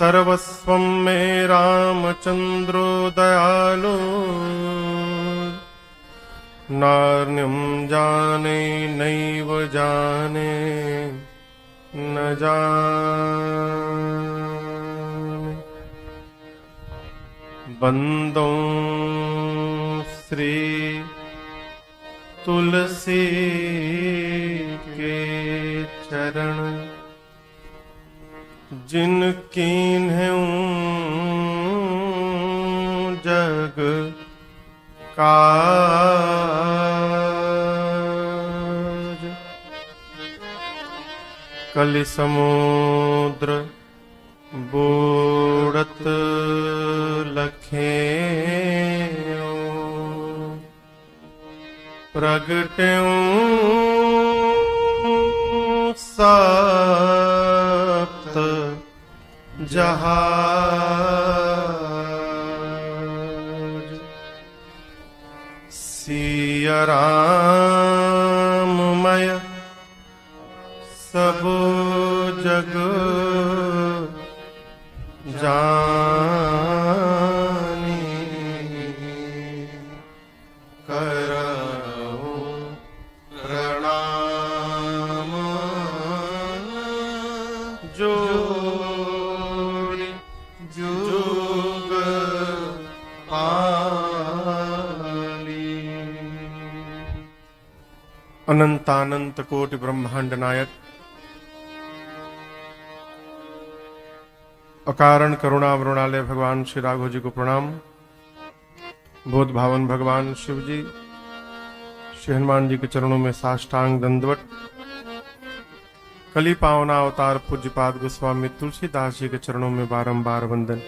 सर्वस्वं मे रामचन्द्रो दयालु नान्यं जाने नैव जाने न जाने। बंदो श्री तुलसी के चरण जिन कीन्हूं जग काज। कलि समुद्र बूढ़त लखें प्रगट्यों सप्त जहाज। सिया राममय सब जग जानी करऊं प्रणाम जोरि जुग पाली। अनंतानंत कोटि ब्रह्मांड नायक अकारण करुणा वरुणालय भगवान श्री राघव जी को प्रणाम। बोध भावन भगवान शिव जी श्री हनुमान जी के चरणों में साष्टांग दंडवत। कली पावना अवतार पूज्यपाद गोस्वामी तुलसीदास जी के चरणों में बारंबार वंदन।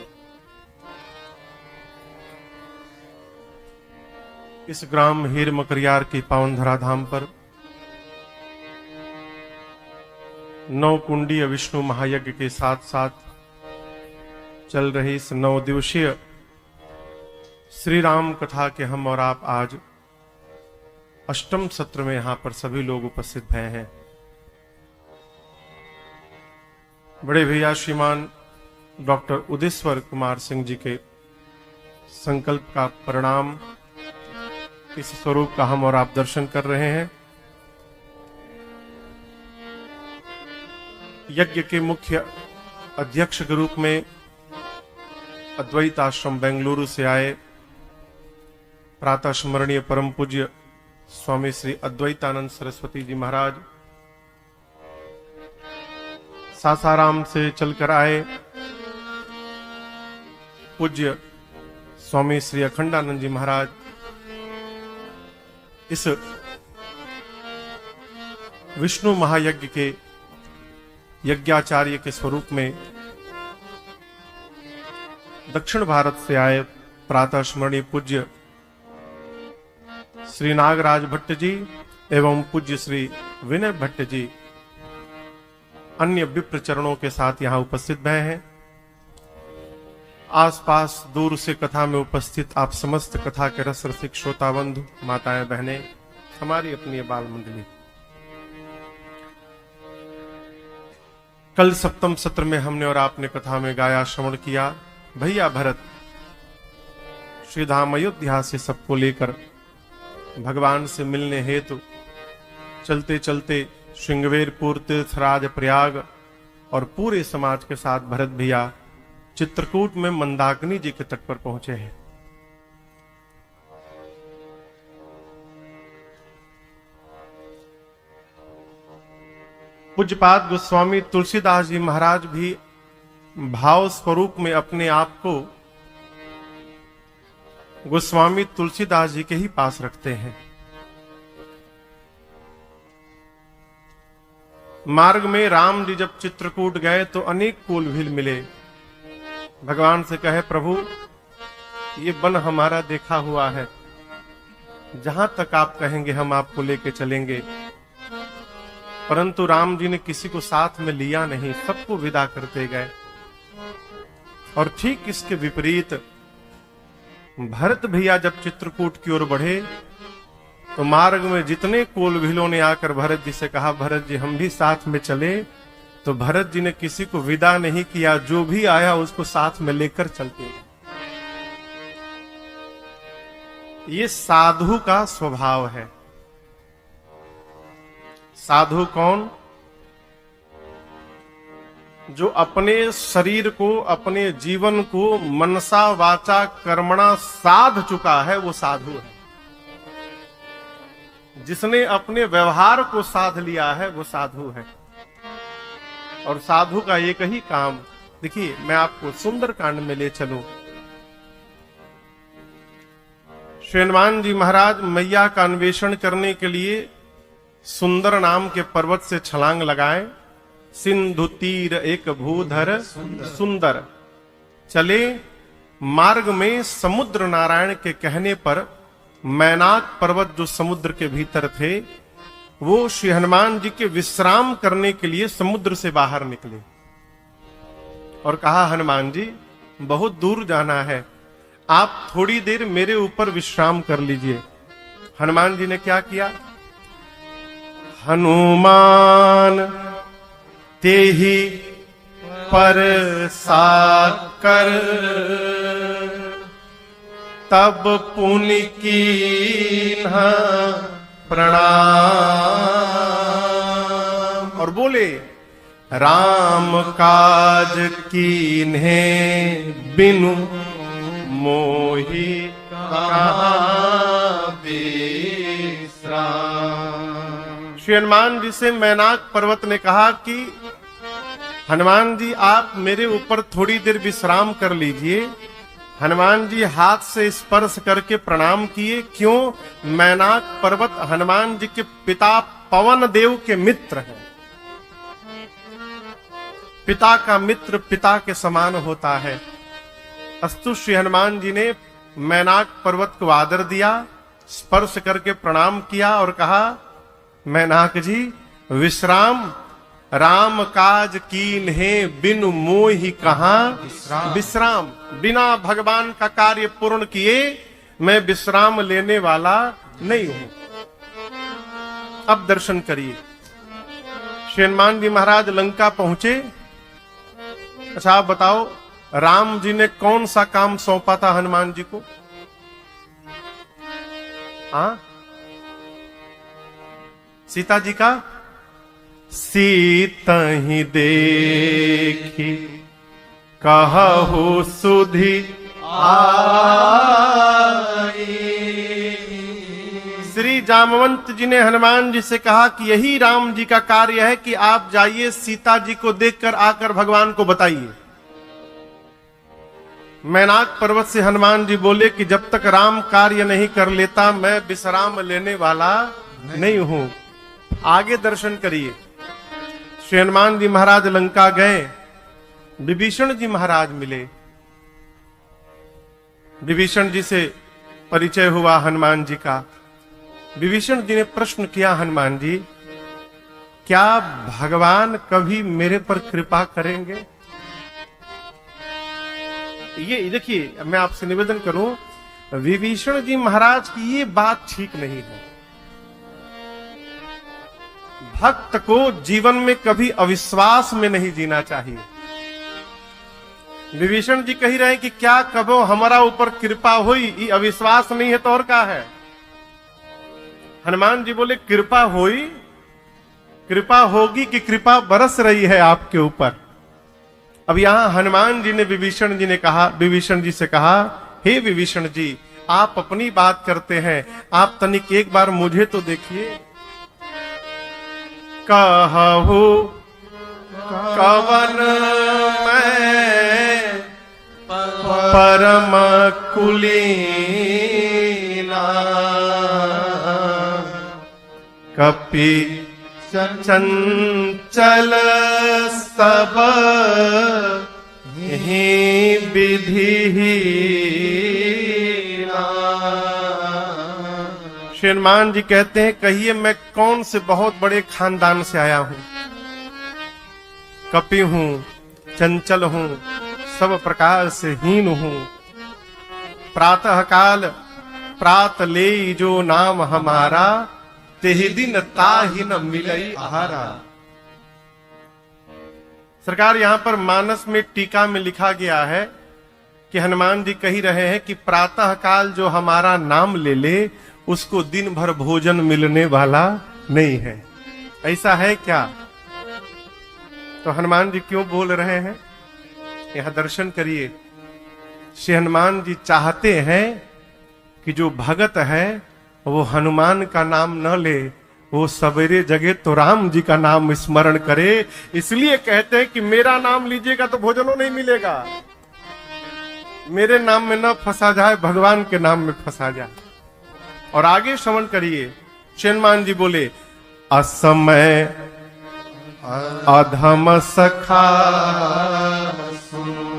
इस ग्राम हीर मकरियार की पावन धराधाम पर 9 कुंडीय विष्णु महायज्ञ के साथ साथ चल रही इस 9 दिवसीय श्री राम कथा के हम और आप आज 8वें सत्र में यहां पर सभी लोग उपस्थित भय हैं। बड़े भैया श्रीमान डॉक्टर उदिश्वर कुमार सिंह जी के संकल्प का परिणाम इस स्वरूप का हम और आप दर्शन कर रहे हैं। यज्ञ के मुख्य अध्यक्ष के रूप में अद्वैत आश्रम बेंगलुरु से आए प्रातः स्मरणीय परम पूज्य स्वामी श्री अद्वैतानंद सरस्वती जी महाराज, सासाराम से चलकर आए पूज्य स्वामी श्री अखंडानंद जी महाराज, इस विष्णु महायज्ञ के यज्ञाचार्य के स्वरूप में दक्षिण भारत से आए प्रातः स्मरणीय पूज्य श्री नागराज भट्ट जी एवं पूज्य श्री विनय भट्ट जी अन्य विप्र चरणों के साथ यहां उपस्थित भय हैं। आसपास दूर से कथा में उपस्थित आप समस्त कथा के रस रसिक श्रोता बंधु, माताएं बहनें, हमारी अपनी बाल मंडली, कल 7वें सत्र में हमने और आपने कथा में गाया श्रवण किया। भैया भरत श्री धाम अयोध्या से सबको लेकर भगवान से मिलने हेतु चलते चलते श्रृंगवेरपुर, तीर्थराज, प्रयाग और पूरे समाज के साथ भरत भैया चित्रकूट में मंदाकिनी जी के तट पर पहुंचे हैं। पूज्यपाद गोस्वामी तुलसीदास जी महाराज भी भाव स्वरूप में अपने आप को गोस्वामी तुलसीदास जी के ही पास रखते हैं। मार्ग में राम जी जब चित्रकूट गए तो अनेक कुल भील मिले। भगवान से कहे, प्रभु ये वन हमारा देखा हुआ है, जहां तक आप कहेंगे हम आपको लेके चलेंगे। परंतु राम जी ने किसी को साथ में लिया नहीं, सबको विदा करते गए। और ठीक इसके विपरीत भरत भैया जब चित्रकूट की ओर बढ़े तो मार्ग में जितने कोल भीलों ने आकर भरत जी से कहा, भरत जी हम भी साथ में चले, तो भरत जी ने किसी को विदा नहीं किया, जो भी आया उसको साथ में लेकर चलते गए। ये साधु का स्वभाव है। साधु कौन? जो अपने शरीर को, अपने जीवन को मनसा वाचा कर्मणा साध चुका है, वो साधु है। जिसने अपने व्यवहार को साध लिया है, वो साधु है। और साधु का एक ही काम, देखिए मैं आपको सुंदर कांड में ले चलूं। श्री हनुमान जी महाराज मैया का अन्वेषण करने के लिए सुंदर नाम के पर्वत से छलांग लगाए। सिंधु तीर एक भूधर सुंदर चले। मार्ग में समुद्र नारायण के कहने पर मैनाक पर्वत जो समुद्र के भीतर थे, वो श्री हनुमान जी के विश्राम करने के लिए समुद्र से बाहर निकले और कहा, हनुमान जी बहुत दूर जाना है, आप थोड़ी देर मेरे ऊपर विश्राम कर लीजिए। हनुमान जी ने क्या किया? हनुमान ते ही पर साकर तब पुनि कीन्हा प्रणाम। और बोले, राम काज कीन्हे बिनु मोहि कहाँ विश्राम। श्री हनुमान जी से मैनाक पर्वत ने कहा कि हनुमान जी आप मेरे ऊपर थोड़ी देर विश्राम कर लीजिए। हनुमान जी हाथ से स्पर्श करके प्रणाम किए। क्यों? मैनाक पर्वत हनुमान जी के पिता पवन देव के मित्र हैं। पिता का मित्र पिता के समान होता है। अस्तु श्री हनुमान जी ने मैनाक पर्वत को आदर दिया, स्पर्श करके प्रणाम किया और कहा, मैनाक जी विश्राम, राम काज कीन्हे बिनु मोहि कहाँ विश्राम। बिना भगवान का कार्य पूर्ण किए मैं विश्राम लेने वाला नहीं हूं। अब दर्शन करिए। श्री हनुमान जी महाराज लंका पहुंचे। अच्छा आप बताओ, राम जी ने कौन सा काम सौंपा था हनुमान जी को? हाँ, सीता जी का सीता ही देखी कहु सुधि आई। श्री जामवंत जी ने हनुमान जी से कहा कि यही राम जी का कार्य है कि आप जाइए सीता जी को देखकर आकर भगवान को बताइए। मैनाक पर्वत से हनुमान जी बोले कि जब तक राम कार्य नहीं कर लेता मैं विश्राम लेने वाला नहीं हूं। आगे दर्शन करिए। श्री हनुमान जी महाराज लंका गए। विभीषण जी महाराज मिले। विभीषण जी से परिचय हुआ हनुमान जी का। विभीषण जी ने प्रश्न किया, हनुमान जी क्या भगवान कभी मेरे पर कृपा करेंगे? ये देखिए, मैं आपसे निवेदन करूं, विभीषण जी महाराज की ये बात ठीक नहीं है। भक्त को जीवन में कभी अविश्वास में नहीं जीना चाहिए। विभीषण जी कह रहे हैं कि क्या कबो हमारा ऊपर कृपा हुई, ये अविश्वास नहीं है तो और क्या है? हनुमान जी बोले, कृपा हुई, कृपा होगी कि कृपा बरस रही है आपके ऊपर। अब यहां हनुमान जी ने विभीषण जी से कहा, हे विभीषण जी आप अपनी बात करते हैं, आप तनिक एक बार मुझे तो देखिए। कहु कवन मैं परम कुलीना कपि चंचल सब ही विधि। श्री हनुमान जी कहते हैं, कहिए मैं कौन से बहुत बड़े खानदान से आया हूं। कपि हूं, चंचल हूं, सब प्रकार से हीन हूं। प्रातः काल प्रात ले जो नाम हमारा, तेहि दिन ताहि न मिलई आहारा। सरकार यहां पर मानस में टीका में लिखा गया है कि हनुमान जी कही रहे हैं कि प्रातः काल जो हमारा नाम ले ले उसको दिन भर भोजन मिलने वाला नहीं है। ऐसा है क्या? तो हनुमान जी क्यों बोल रहे हैं? यहां दर्शन करिए। श्री हनुमान जी चाहते हैं कि जो भगत है वो हनुमान का नाम न ले, वो सवेरे जगे तो राम जी का नाम स्मरण करे। इसलिए कहते हैं कि मेरा नाम लीजिएगा तो भोजनों नहीं मिलेगा, मेरे नाम में न फंसा जाए, भगवान के नाम में फंसा जाए। और आगे श्रवण करिए। हनुमान जी बोले, असमय अधम सखा सुनो।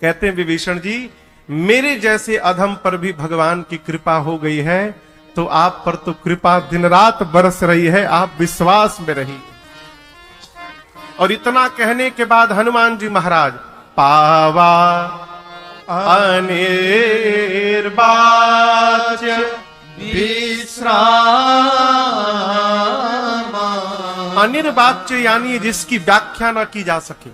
कहते हैं विभीषण जी, मेरे जैसे अधम पर भी भगवान की कृपा हो गई है, तो आप पर तो कृपा दिन रात बरस रही है, आप विश्वास में रहिए। और इतना कहने के बाद हनुमान जी महाराज पावा अनिर्वाच विश्राम। अनिर्वाच्य यानी जिसकी व्याख्या ना की जा सके,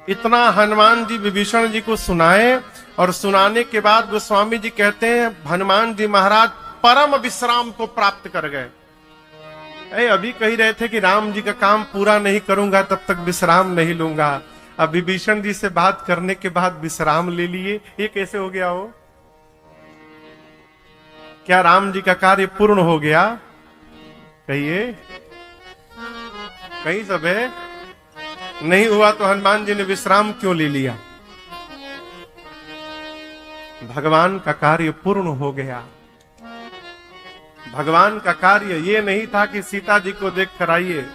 इतना हनुमान जी विभीषण जी को सुनाए। और सुनाने के बाद गोस्वामी जी कहते हैं हनुमान जी महाराज परम विश्राम को प्राप्त कर गए। अभी कह रहे थे कि राम जी का काम पूरा नहीं करूंगा तब तक विश्राम नहीं लूंगा, अब विभीषण जी से बात करने के बाद विश्राम ले लिए। ये कैसे हो गया हो? क्या राम जी का कार्य पूर्ण हो गया? कहिए, कहीं सब है नहीं हुआ तो हनुमान जी ने विश्राम क्यों ले लिया? भगवान का कार्य पूर्ण हो गया। भगवान का कार्य ये नहीं था कि सीता जी को देख कर आइए।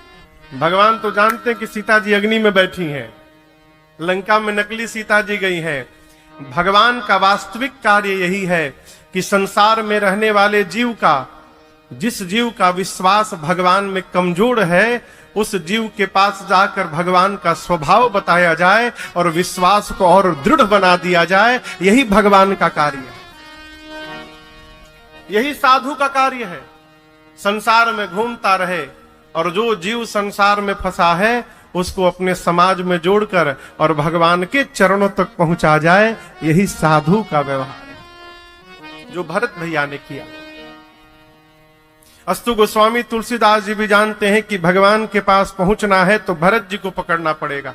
भगवान तो जानते हैं कि सीता जी अग्नि में बैठी हैं, लंका में नकली सीता जी गई हैं। भगवान का वास्तविक कार्य यही है कि संसार में रहने वाले जीव का, जिस जीव का विश्वास भगवान में कमजोर है, उस जीव के पास जाकर भगवान का स्वभाव बताया जाए और विश्वास को और दृढ़ बना दिया जाए। यही भगवान का कार्य है, यही साधु का कार्य है। संसार में घूमता रहे और जो जीव संसार में फंसा है उसको अपने समाज में जोड़कर और भगवान के चरणों तक पहुंचा जाए, यही साधु का व्यवहार है, जो भरत भैया ने किया। अस्तु गोस्वामी तुलसीदास जी भी जानते हैं कि भगवान के पास पहुंचना है तो भरत जी को पकड़ना पड़ेगा।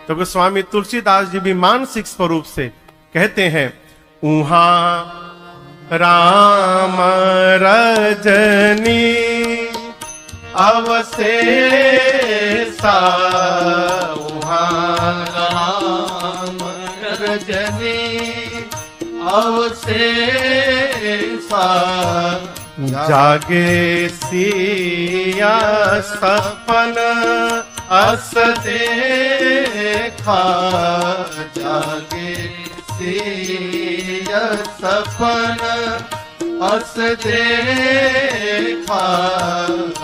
तो गोस्वामी तुलसीदास जी भी मानसिक स्वरूप से कहते हैं, उहा राम रजनी अवशेषा, उहा राम रजनी अवशेषा, जागे सिया सपन अस देखा, जागे सिया सपन अस देखा,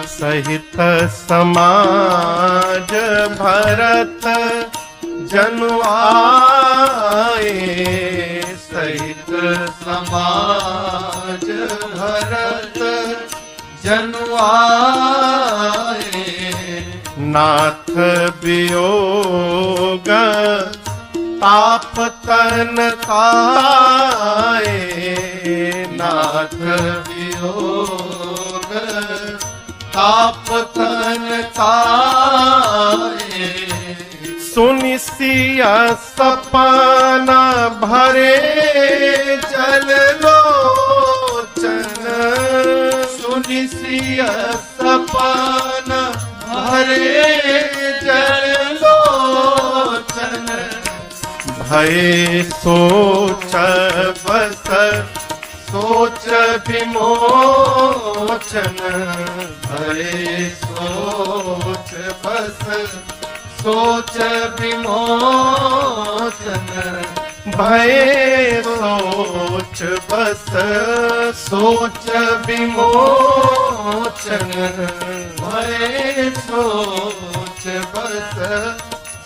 सहित समाज भरत जनु आए, सहित समाज भरत जनु आए, नाथ वियोग ताप तन काए, नाथ वियोग ताप तन काए, सुनिसिया सपना भरे जल लोचन, सुनिसिया सपना भरे जल लोचन, भय सोच बस सोच विमोचन, भय सोच बस सोच विमोचन, भय सोच बस सोच विमोचन, भय सोच बस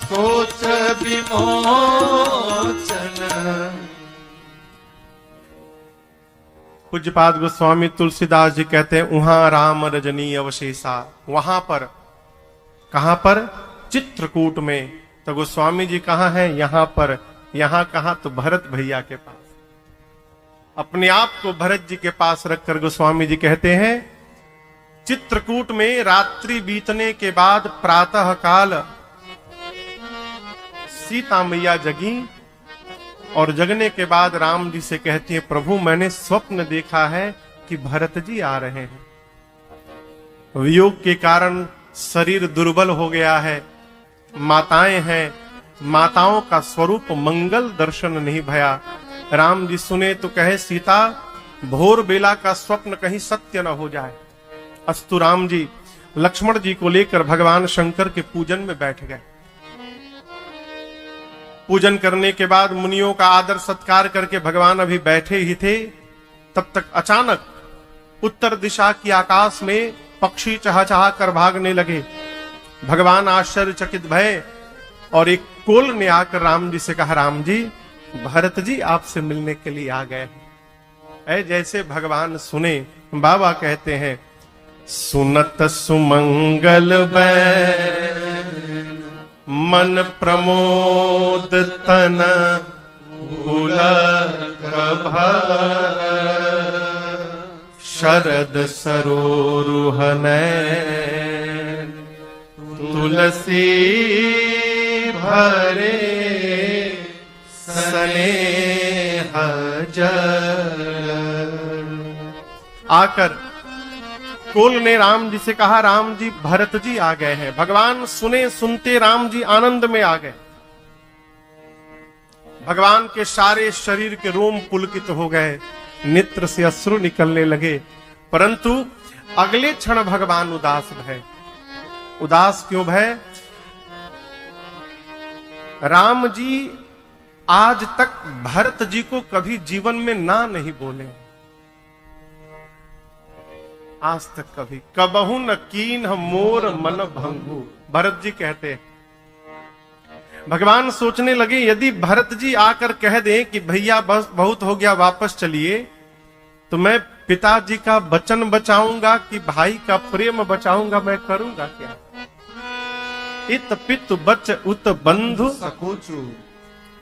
सोच विमोचन। पूज्यपाद गोस्वामी तुलसीदास जी कहते हैं, उहाँ राम रजनी अवशेषा। वहां पर, कहां पर? चित्रकूट में। तो गोस्वामी जी कहाँ हैं? यहां पर। यहां कहां? तो भरत भैया के पास। अपने आप को भरत जी के पास रखकर गोस्वामी जी कहते हैं, चित्रकूट में रात्रि बीतने के बाद प्रातः काल सीता मैया जगी और जगने के बाद राम जी से कहती है, प्रभु मैंने स्वप्न देखा है कि भरत जी आ रहे हैं। वियोग के कारण शरीर दुर्बल हो गया है, माताएं हैं, माताओं का स्वरूप मंगल दर्शन नहीं भया। राम जी सुने तो कहे, सीता भोर बेला का स्वप्न कहीं सत्य न हो जाए। अस्तु राम जी लक्ष्मण जी को लेकर भगवान शंकर के पूजन में बैठ गए। पूजन करने के बाद मुनियों का आदर सत्कार करके भगवान अभी बैठे ही थे, तब तक अचानक उत्तर दिशा की आकाश में पक्षी चहचहा कर भागने लगे। भगवान आश्चर्यचकित भये और एक कोल ने आकर राम जी से कहा, राम जी भरत जी आपसे मिलने के लिए आ गए हैं। जैसे भगवान सुने, बाबा कहते हैं, सुनत सुमंगल मन प्रमोद तन शरद सरोरुहन तुलसी भरे स्नेह जल। आकर कोल ने राम जी से कहा, राम जी भरत जी आ गए हैं। भगवान सुने, सुनते राम जी आनंद में आ गए। भगवान के सारे शरीर के रोम पुलकित हो गए, नेत्र से अश्रु निकलने लगे। परंतु अगले क्षण भगवान उदास भय। उदास क्यों भय? राम जी आज तक भरत जी को कभी जीवन में ना नहीं बोले, आज तक कभी। कबहू न कीन मोर मन भंगू, भरत जी कहते हैं। भगवान सोचने लगे, यदि भरत जी आकर कह दें कि भैया बस बहुत हो गया, वापस चलिए, तो मैं पिताजी का वचन बचाऊंगा कि भाई का प्रेम बचाऊंगा? मैं करूंगा क्या? इत पित बच उत बंधु सकोचु।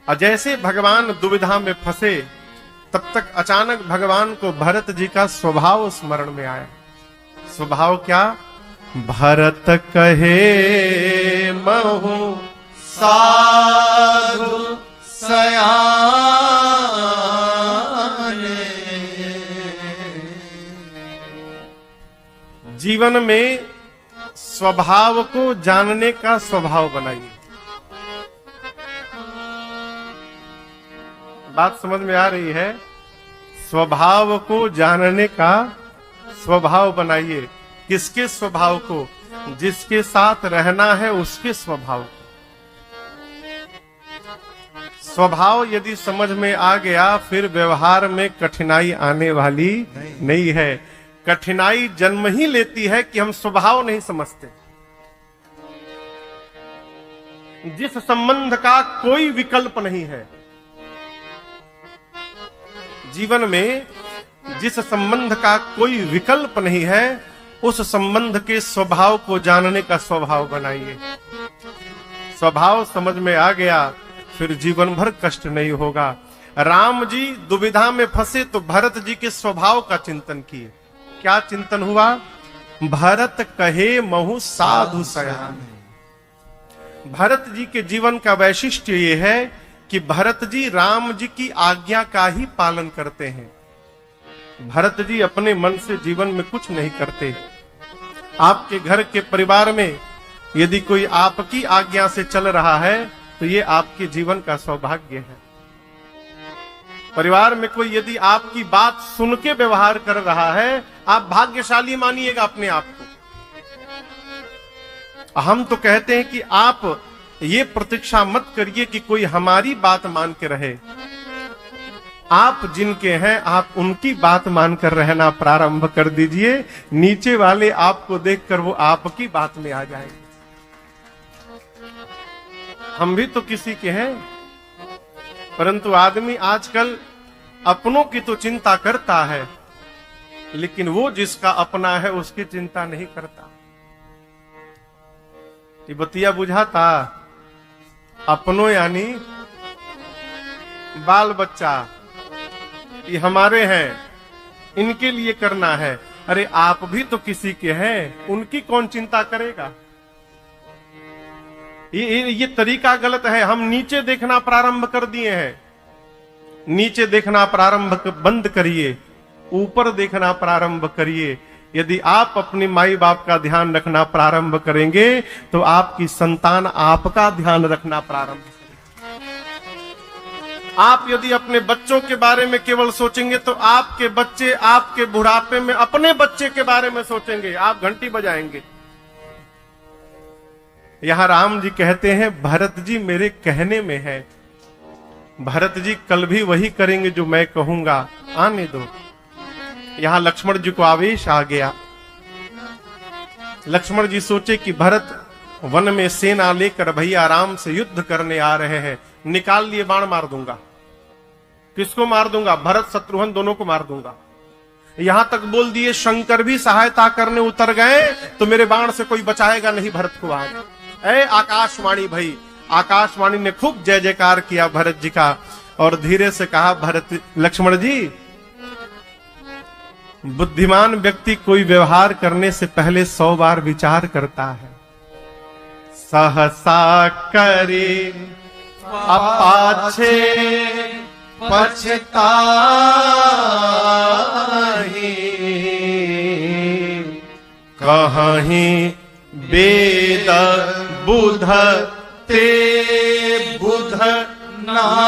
और जैसे भगवान दुविधा में फंसे, तब तक अचानक भगवान को भरत जी का स्वभाव स्मरण में आया। स्वभाव क्या? भरत कहे महु साधु सयाने जीवन में स्वभाव को जानने का स्वभाव बनाइए। बात समझ में आ रही है? स्वभाव को जानने का स्वभाव बनाइए। किसके स्वभाव को? जिसके साथ रहना है उसके स्वभाव को। स्वभाव यदि समझ में आ गया, फिर व्यवहार में कठिनाई आने वाली नहीं है। कठिनाई जन्म ही लेती है कि हम स्वभाव नहीं समझते। जिस संबंध का कोई विकल्प नहीं है, जीवन में जिस संबंध का कोई विकल्प नहीं है, उस संबंध के स्वभाव को जानने का स्वभाव बनाइए। स्वभाव समझ में आ गया, फिर जीवन भर कष्ट नहीं होगा। राम जी दुविधा में फंसे तो भरत जी के स्वभाव का चिंतन किए। क्या चिंतन हुआ? भरत कहे महु साधु सयान। भरत जी के जीवन का वैशिष्ट्य ये है कि भरत जी राम जी की आज्ञा का ही पालन करते हैं। भरत जी अपने मन से जीवन में कुछ नहीं करते। आपके घर के परिवार में यदि कोई आपकी आज्ञा से चल रहा है तो ये आपके जीवन का सौभाग्य है। परिवार में कोई यदि आपकी बात सुन के व्यवहार कर रहा है, आप भाग्यशाली मानिएगा अपने आप को। हम तो कहते हैं कि आप ये प्रतीक्षा मत करिए कि कोई हमारी बात मान के रहे। आप जिनके हैं, आप उनकी बात मानकर रहना प्रारंभ कर दीजिए। नीचे वाले आपको देखकर वो आपकी बात में आ जाएंगे। हम भी तो किसी के हैं, परंतु आदमी आजकल अपनों की तो चिंता करता है, लेकिन वो जिसका अपना है उसकी चिंता नहीं करता। ये बतिया बुझाता। अपनों यानी बाल बच्चा, ये हमारे हैं, इनके लिए करना है। अरे आप भी तो किसी के हैं, उनकी कौन चिंता करेगा? ये तरीका गलत है। हम नीचे देखना प्रारंभ कर दिए हैं। नीचे देखना प्रारंभ बंद करिए, ऊपर देखना प्रारंभ करिए। यदि आप अपने माई बाप का ध्यान रखना प्रारंभ करेंगे तो आपकी संतान आपका ध्यान रखना प्रारंभ करेगी। आप यदि अपने बच्चों के बारे में केवल सोचेंगे तो आपके बच्चे आपके बुढ़ापे में अपने बच्चे के बारे में सोचेंगे, आप घंटी बजाएंगे। यहां राम जी कहते हैं भरत जी मेरे कहने में है। भरत जी कल भी वही करेंगे जो मैं कहूंगा, आने दो। यहां लक्ष्मण जी को आवेश आ गया। लक्ष्मण जी सोचे कि भरत वन में सेना लेकर भैया राम से युद्ध करने आ रहे हैं, निकाल लिए बाण मार दूंगा। किसको मार दूंगा? भरत शत्रुघ्न दोनों को मार दूंगा। यहां तक बोल दिए शंकर भी सहायता करने उतर गए तो मेरे बाण से कोई बचाएगा नहीं भरत को आज। ऐ आकाशवाणी भाई, आकाशवाणी ने खूब जय जयकार किया भरत जी का और धीरे से कहा भरत लक्ष्मण जी, बुद्धिमान व्यक्ति कोई व्यवहार करने से पहले 100 बार विचार करता है। सहसा करे अपाछे पछताहि, कहीं वेद बुध ते बुध नाही।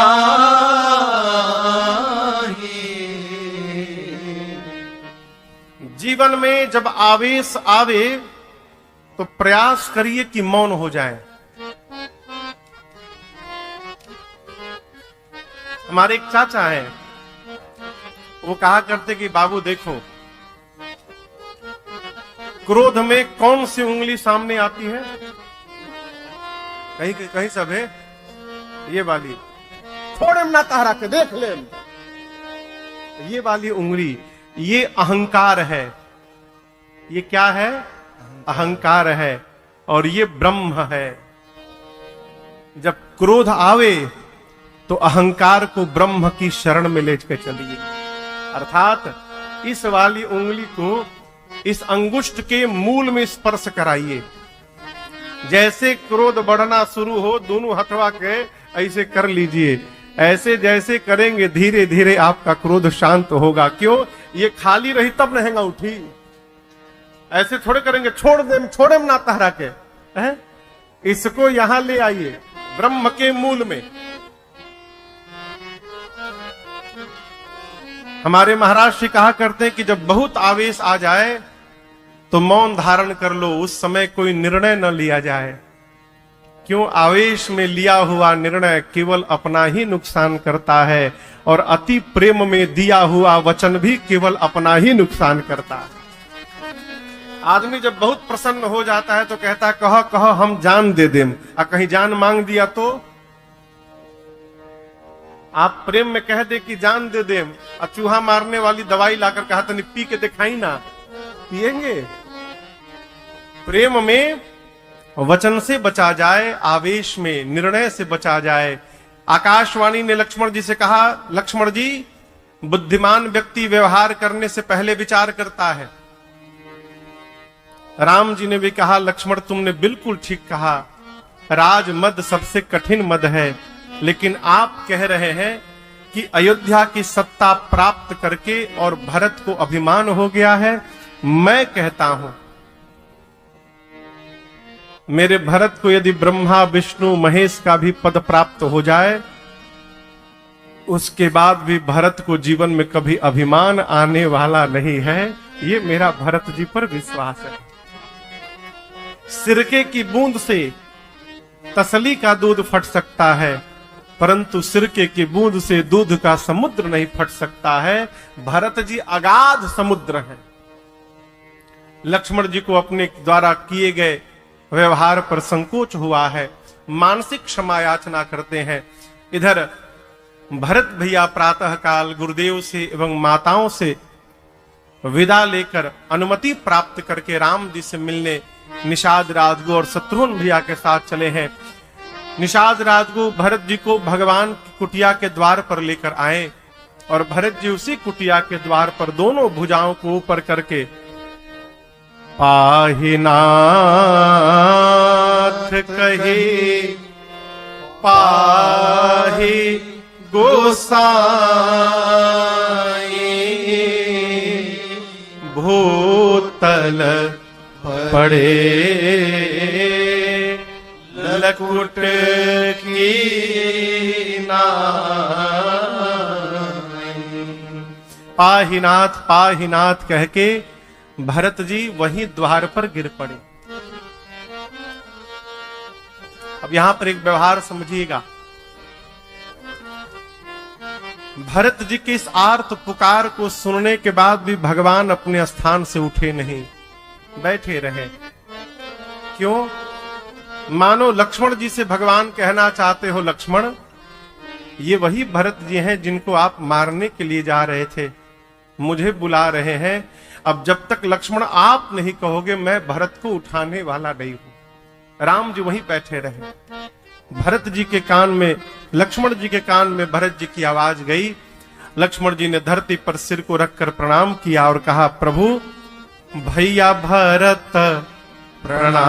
जीवन में जब आवेश आवे तो प्रयास करिए कि मौन हो जाए। हमारे एक चाचा हैं, वो कहा करते कि बाबू देखो, क्रोध में कौन सी उंगली सामने आती है? कहीं कहीं सब है ये वाली, थोड़े ना तहरा के देख ले, ये वाली उंगली, ये अहंकार है। ये क्या है? अहंकार है और ये ब्रह्म है। जब क्रोध आवे तो अहंकार को ब्रह्म की शरण में ले चलिए, अर्थात इस वाली उंगली को इस अंगुष्ठ के मूल में स्पर्श कराइए। जैसे क्रोध बढ़ना शुरू हो दोनों हथवा के ऐसे कर लीजिए। ऐसे जैसे करेंगे धीरे धीरे आपका क्रोध शांत होगा। क्यों? ये खाली रही तब रहेगा उठी। ऐसे थोड़े करेंगे छोड़े ना तहरा के है? इसको यहां ले आइए ब्रह्म के मूल में। हमारे महाराज जी कहा करते हैं कि जब बहुत आवेश आ जाए तो मौन धारण कर लो, उस समय कोई निर्णय न लिया जाए। क्यों? आवेश में लिया हुआ निर्णय केवल अपना ही नुकसान करता है और अति प्रेम में दिया हुआ वचन भी केवल अपना ही नुकसान करता है। आदमी जब बहुत प्रसन्न हो जाता है तो कहता है कहो कहो हम जान दे दें, और कहीं जान मांग दिया तो आप प्रेम में कह दे कि जान दे दें, और चूहा मारने वाली दवाई लाकर कहा तो पी के दिखाई ना, पिएंगे? प्रेम में वचन से बचा जाए, आवेश में निर्णय से बचा जाए। आकाशवाणी ने लक्ष्मण जी से कहा, लक्ष्मण जी, बुद्धिमान व्यक्ति व्यवहार करने से पहले विचार करता है। राम जी ने भी कहा, लक्ष्मण तुमने बिल्कुल ठीक कहा, राज मद सबसे कठिन मद है, लेकिन आप कह रहे हैं कि अयोध्या की सत्ता प्राप्त करके और भरत को अभिमान हो गया है। मैं कहता हूं मेरे भरत को यदि ब्रह्मा विष्णु महेश का भी पद प्राप्त हो जाए, उसके बाद भी भरत को जीवन में कभी अभिमान आने वाला नहीं है। ये मेरा भरत जी पर विश्वास है। सिरके की बूंद से तसली का दूध फट सकता है, परंतु सिरके की बूंद से दूध का समुद्र नहीं फट सकता है। भरत जी अगाध समुद्र है। लक्ष्मण जी को अपने द्वारा किए गए व्यवहार पर संकोच हुआ है, मानसिक क्षमा याचना करते हैं। इधर भरत भैया प्रातः काल गुरुदेव से एवं माताओं से विदा लेकर अनुमति प्राप्त करके राम जी से मिलने निषाद राजगु और शत्रुघ्न भैया के साथ चले हैं। निषाद राजगु भरत जी को भगवान की कुटिया के द्वार पर लेकर आए और भरत जी उसी कुटिया के द्वार पर दोनों भुजाओं को ऊपर करके पाहि नाथ कहे पाहि गोसाई भूतल पड़े लकुट की पाहिनाथ पाहिनाथ कह के भरत जी वहीं द्वार पर गिर पड़े। अब यहां पर एक व्यवहार समझिएगा। भरत जी के इस आर्त पुकार को सुनने के बाद भी भगवान अपने स्थान से उठे नहीं, बैठे रहे। क्यों? मानो लक्ष्मण जी से भगवान कहना चाहते हो, लक्ष्मण ये वही भरत जी हैं जिनको आप मारने के लिए जा रहे थे, मुझे बुला रहे हैं। अब जब तक लक्ष्मण आप नहीं कहोगे मैं भरत को उठाने वाला नहीं हूं। राम जी वहीं बैठे रहे। भरत जी के कान में, लक्ष्मण जी के कान में भरत जी की आवाज गई। लक्ष्मण जी ने धरती पर सिर को रखकर प्रणाम किया और कहा, प्रभु भैया भरत प्रणाम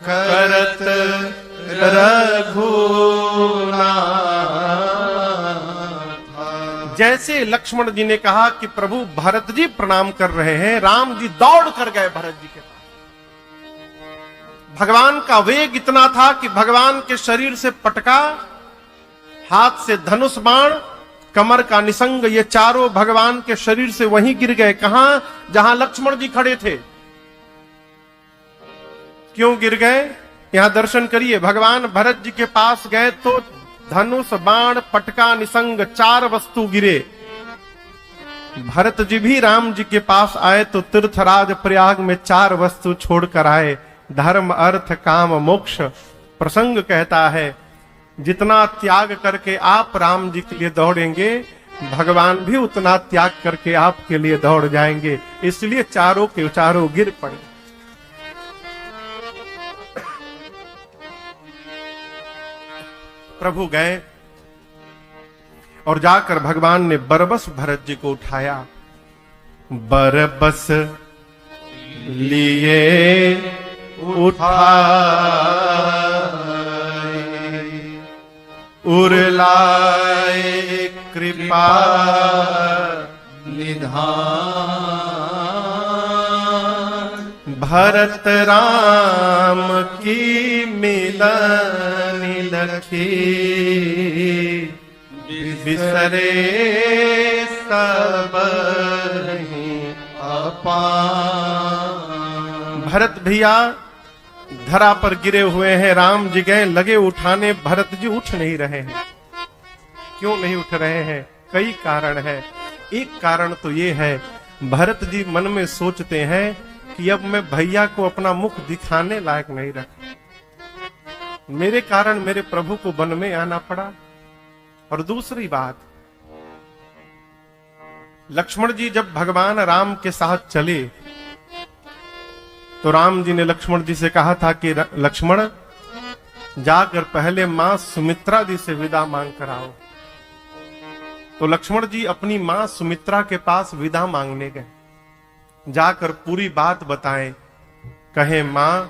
करत रघुनाथ। जैसे लक्ष्मण जी ने कहा कि प्रभु भरत जी प्रणाम कर रहे हैं, राम जी दौड़ कर गए भरत जी के पास। भगवान का वेग इतना था कि भगवान के शरीर से पटका, हाथ से धनुष बाण, कमर का निसंग, ये चारों भगवान के शरीर से वहीं गिर गए। कहां? जहां लक्ष्मण जी खड़े थे। क्यों गिर गए? यहां दर्शन करिए। भगवान भरत जी के पास गए तो धनुष बाण पटका निसंग चार वस्तु गिरे। भरत जी भी राम जी के पास आए तो तीर्थराज प्रयाग में चार वस्तु छोड़कर आए, धर्म अर्थ काम मोक्ष। प्रसंग कहता है जितना त्याग करके आप राम जी के लिए दौड़ेंगे, भगवान भी उतना त्याग करके आपके लिए दौड़ जाएंगे। इसलिए चारों के चारों गिर पड़े। प्रभु गए और जाकर भगवान ने बरबस भरत जी को उठाया। बरबस लिए उठाए, उरलाए कृपा निधान। भरत राम की मिलनी लखी, बिसरे सब अपान। भरत भैया धरा पर गिरे हुए हैं, राम जी गए लगे उठाने, भरत जी उठ नहीं रहे हैं। क्यों नहीं उठ रहे हैं? कई कारण है। एक कारण तो ये है, भरत जी मन में सोचते हैं कि अब मैं भैया को अपना मुख दिखाने लायक नहीं रखा, मेरे कारण मेरे प्रभु को वन में आना पड़ा। और दूसरी बात, लक्ष्मण जी जब भगवान राम के साथ चले तो राम जी ने लक्ष्मण जी से कहा था कि लक्ष्मण जाकर पहले मां सुमित्रा जी से विदा मांग कर आओ। तो लक्ष्मण जी अपनी मां सुमित्रा के पास विदा मांगने गए। जाकर पूरी बात बताएं, कहे मां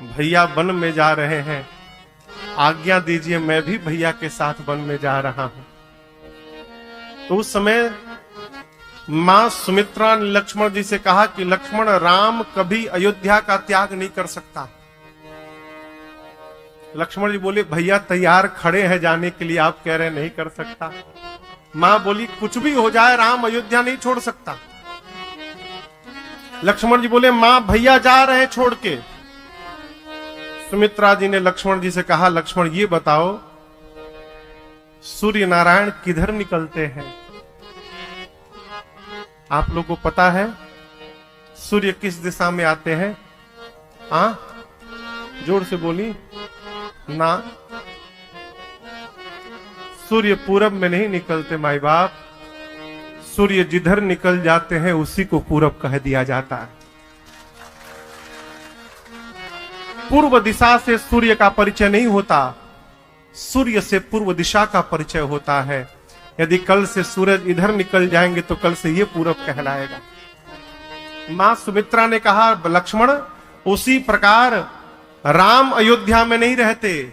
भैया वन में जा रहे हैं, आज्ञा दीजिए मैं भी भैया के साथ वन में जा रहा हूं। तो उस समय मां सुमित्रा ने लक्ष्मण जी से कहा कि लक्ष्मण राम कभी अयोध्या का त्याग नहीं कर सकता। लक्ष्मण जी बोले भैया तैयार खड़े हैं जाने के लिए, आप कह रहे नहीं कर सकता। मां बोली कुछ भी हो जाए राम अयोध्या नहीं छोड़ सकता। लक्ष्मण जी बोले मां भैया जा रहे हैं छोड़ के। सुमित्रा जी ने लक्ष्मण जी से कहा लक्ष्मण ये बताओ सूर्य नारायण किधर निकलते हैं? आप लोग को पता है सूर्य किस दिशा में आते हैं? जोर से बोली ना। सूर्य पूरब में नहीं निकलते माई बाप, सूर्य जिधर निकल जाते हैं उसी को पूरब कह दिया जाता है। पूर्व दिशा से सूर्य का परिचय नहीं होता, सूर्य से पूर्व दिशा का परिचय होता है। यदि कल से सूरज इधर निकल जाएंगे तो कल से ये पूरब कहलाएगा। मां सुमित्रा ने कहा, लक्ष्मण उसी प्रकार राम अयोध्या में नहीं रहते,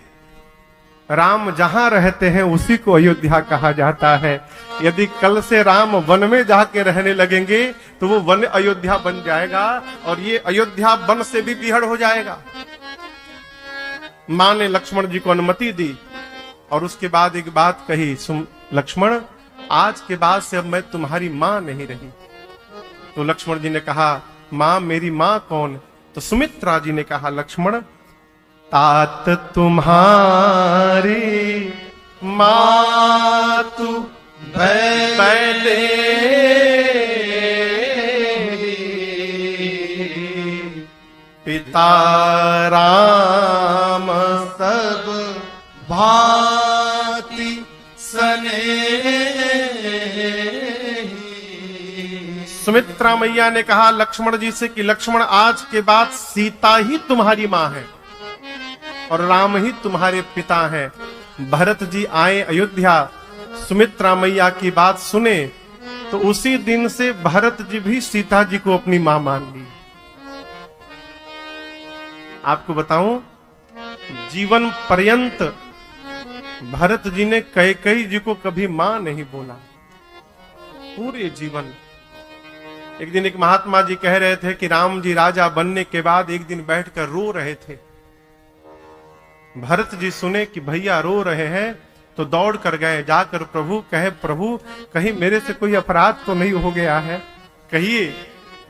राम जहां रहते हैं उसी को अयोध्या कहा जाता है। यदि कल से राम वन में जाके रहने लगेंगे तो वो वन अयोध्या बन जाएगा और ये अयोध्या वन से भी बिहड़ हो जाएगा। मां ने लक्ष्मण जी को अनुमति दी और उसके बाद एक बात कही, लक्ष्मण आज के बाद से अब मैं तुम्हारी मां नहीं रही। तो लक्ष्मण जी ने कहा, मां मेरी मां कौन? तो सुमित्रा जी ने कहा, लक्ष्मण तात तुम्हारी मातु पहले पिता राम सब भांति स्नेही। सुमित्रा मैया ने कहा लक्ष्मण जी से कि लक्ष्मण आज के बाद सीता ही तुम्हारी मां है और राम ही तुम्हारे पिता हैं। भरत जी आए अयोध्या, सुमित्रा मैया की बात सुने तो उसी दिन से भरत जी भी सीता जी को अपनी मां मान ली। आपको बताऊं, जीवन पर्यंत भरत जी ने कैकेयी जी को कभी मां नहीं बोला, पूरे जीवन। एक दिन एक महात्मा जी कह रहे थे कि राम जी राजा बनने के बाद एक दिन बैठकर रो रहे थे। भरत जी सुने कि भैया रो रहे हैं तो दौड़ कर गए, जाकर प्रभु कहे, प्रभु कहीं मेरे से कोई अपराध तो नहीं हो गया है, कहिए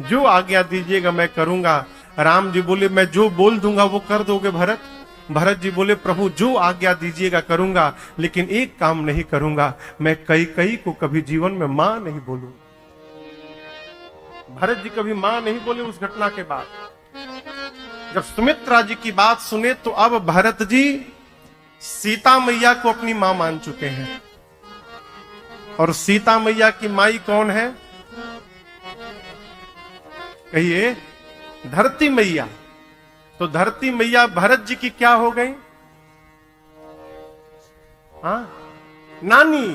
जो आज्ञा दीजिएगा मैं करूंगा। राम जी बोले, मैं जो बोल दूंगा वो कर दोगे भरत? भरत जी बोले, प्रभु जो आज्ञा दीजिएगा करूंगा, लेकिन एक काम नहीं करूंगा, मैं कैकेयी को कभी जीवन में मां नहीं बोलूंगा। भरत जी कभी मां नहीं बोले उस घटना के बाद। जब सुमित्रा जी की बात सुने तो अब भरत जी सीता मैया को अपनी मां मान चुके हैं। और सीता मैया की माई कौन है? कहिए, धरती मैया। तो धरती मैया भरत जी की क्या हो गई? हाँ, नानी।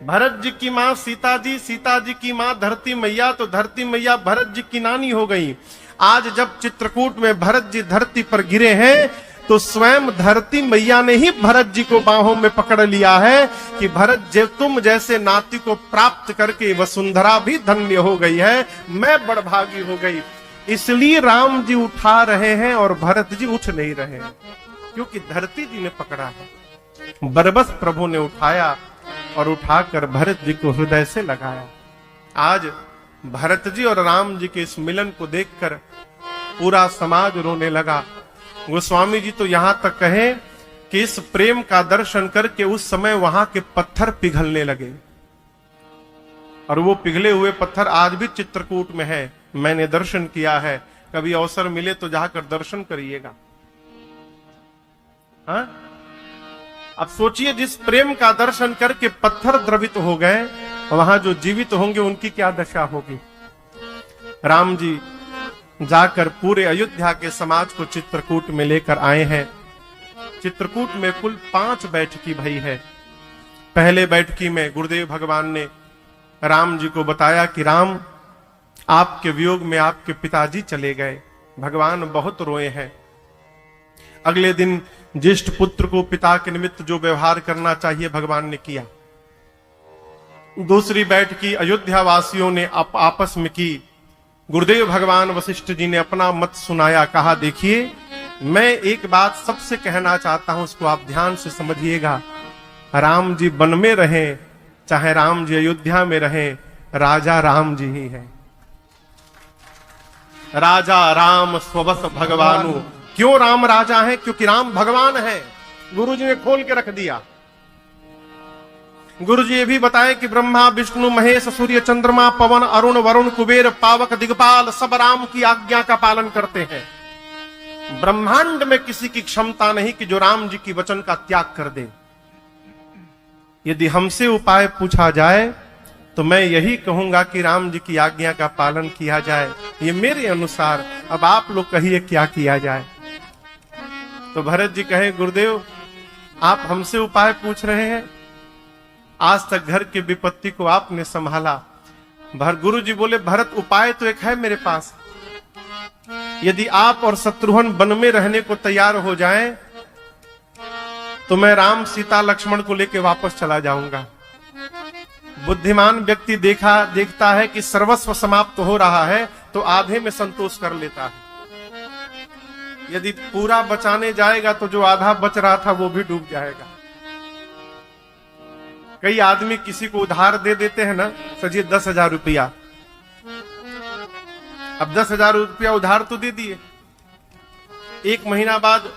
भरत जी की मां सीता जी, सीता जी की मां धरती मैया, तो धरती मैया भरत जी की नानी हो गई। आज जब चित्रकूट में भरत जी धरती पर गिरे हैं तो स्वयं धरती मैया ने ही भरत जी को बाहों में पकड़ लिया है कि भरत जी तुम जैसे नाती को प्राप्त करके वसुंधरा भी धन्य हो गई है, मैं बड़भागी हो गई। इसलिए राम जी उठा रहे हैं और भरत जी उठ नहीं रहे हैं, क्योंकि धरती जी ने पकड़ा है। बरबस प्रभु ने उठाया और उठाकर भरत जी को हृदय से लगाया। आज भरत जी और राम जी के इस मिलन को देखकर पूरा समाज रोने लगा। गोस्वामी जी तो यहां तक कहे कि इस प्रेम का दर्शन करके उस समय वहां के पत्थर पिघलने लगे, और वो पिघले हुए पत्थर आज भी चित्रकूट में है। मैंने दर्शन किया है, कभी अवसर मिले तो जाकर दर्शन करिएगा। हाँ? अब सोचिए, जिस प्रेम का दर्शन करके पत्थर द्रवित हो गए, वहां जो जीवित होंगे उनकी क्या दशा होगी। राम जी जाकर पूरे अयोध्या के समाज को चित्रकूट में लेकर आए हैं। चित्रकूट में कुल 5 बैठकी भई है। पहले बैठकी में गुरुदेव भगवान ने राम जी को बताया कि राम, आपके वियोग में आपके पिताजी चले गए, भगवान बहुत रोए हैं। अगले दिन ज्येष्ठ पुत्र को पिता के निमित्त जो व्यवहार करना चाहिए भगवान ने किया। दूसरी बैठकी अयोध्या वासियों ने आपस में की। गुरुदेव भगवान वशिष्ठ जी ने अपना मत सुनाया, कहा देखिए मैं एक बात सबसे कहना चाहता हूं, उसको आप ध्यान से समझिएगा। राम जी वन में रहें चाहे राम जी अयोध्या में रहें, राजा राम जी ही है। राजा राम स्वबस भगवानु। क्यों राम राजा है? क्योंकि राम भगवान है। गुरु जी ने खोल के रख दिया। गुरु जी ये भी बताए कि ब्रह्मा विष्णु महेश सूर्य चंद्रमा पवन अरुण वरुण कुबेर पावक दिग्पाल सब राम की आज्ञा का पालन करते हैं। ब्रह्मांड में किसी की क्षमता नहीं कि जो राम जी की वचन का त्याग कर दे। यदि हमसे उपाय पूछा जाए तो मैं यही कहूंगा कि राम जी की आज्ञा का पालन किया जाए, ये मेरे अनुसार। अब आप लोग कहिए क्या किया जाए। तो भरत जी कहे, गुरुदेव आप हमसे उपाय पूछ रहे हैं, आज तक घर की विपत्ति को आपने संभाला। गुरु जी बोले, भरत उपाय तो एक है मेरे पास, यदि आप और शत्रुघ्न वन में रहने को तैयार हो जाएं, तो मैं राम सीता लक्ष्मण को लेकर वापस चला जाऊंगा। बुद्धिमान व्यक्ति देखता है कि सर्वस्व समाप्त हो रहा है तो आधे में संतोष कर लेता है। यदि पूरा बचाने जाएगा तो जो आधा बच रहा था वो भी डूब जाएगा। कई आदमी किसी को उधार दे देते हैं ना, सजिए 10,000 रुपया। अब 10,000 रुपया उधार तो दे दिए, एक महीना बाद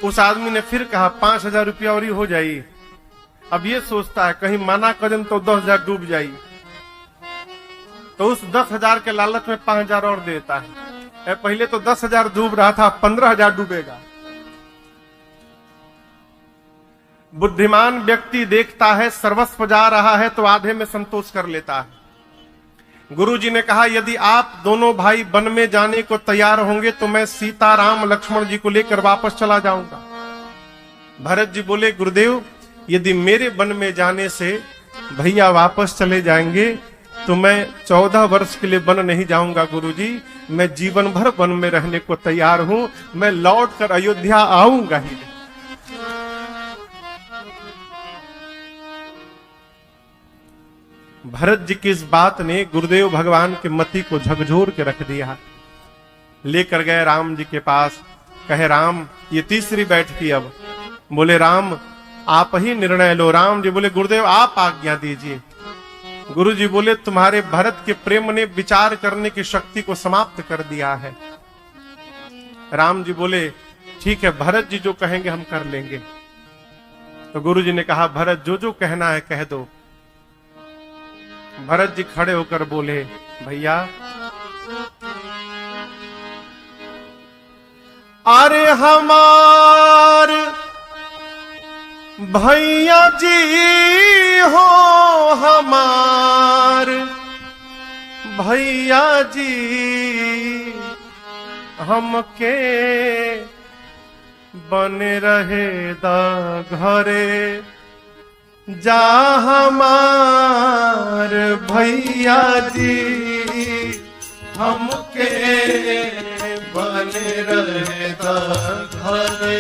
उस आदमी ने फिर कहा 5,000 रुपया और ही हो जाई। अब ये सोचता है कहीं माना कदम तो 10,000 डूब जाई, तो उस 10,000 के लालच में 5,000 और देता है। पहले तो 10,000 डूब रहा था, 15,000 डूबेगा। बुद्धिमान व्यक्ति देखता है सर्वस्व जा रहा है तो आधे में संतोष कर लेता है। गुरु जी ने कहा, यदि आप दोनों भाई वन में जाने को तैयार होंगे तो मैं सीता राम लक्ष्मण जी को लेकर वापस चला जाऊंगा। भरत जी बोले, गुरुदेव यदि मेरे वन में जाने से भैया वापस चले जाएंगे तो मैं 14 वर्ष के लिए वन नहीं जाऊंगा गुरुजी, मैं जीवन भर वन में रहने को तैयार हूं, मैं लौट कर अयोध्या आऊंगा ही। भरत जी की इस बात ने गुरुदेव भगवान के मति को झकझोर के रख दिया। लेकर गए राम जी के पास, कहे राम ये तीसरी बैठकी अब। बोले राम आप ही निर्णय लो। राम जी बोले, गुरुदेव आप आज्ञा दीजिए। गुरु जी बोले, तुम्हारे भरत के प्रेम ने विचार करने की शक्ति को समाप्त कर दिया है। राम जी बोले, ठीक है भरत जी जो कहेंगे हम कर लेंगे। तो गुरु जी ने कहा, भरत जो जो कहना है कह दो। भरत जी खड़े होकर बोले, भैया अरे हमार भैया जी हो, हमार भैया जी हमके बने रहे दा घरे, जा हमार भैया जी हमके बने रहे दा घरे,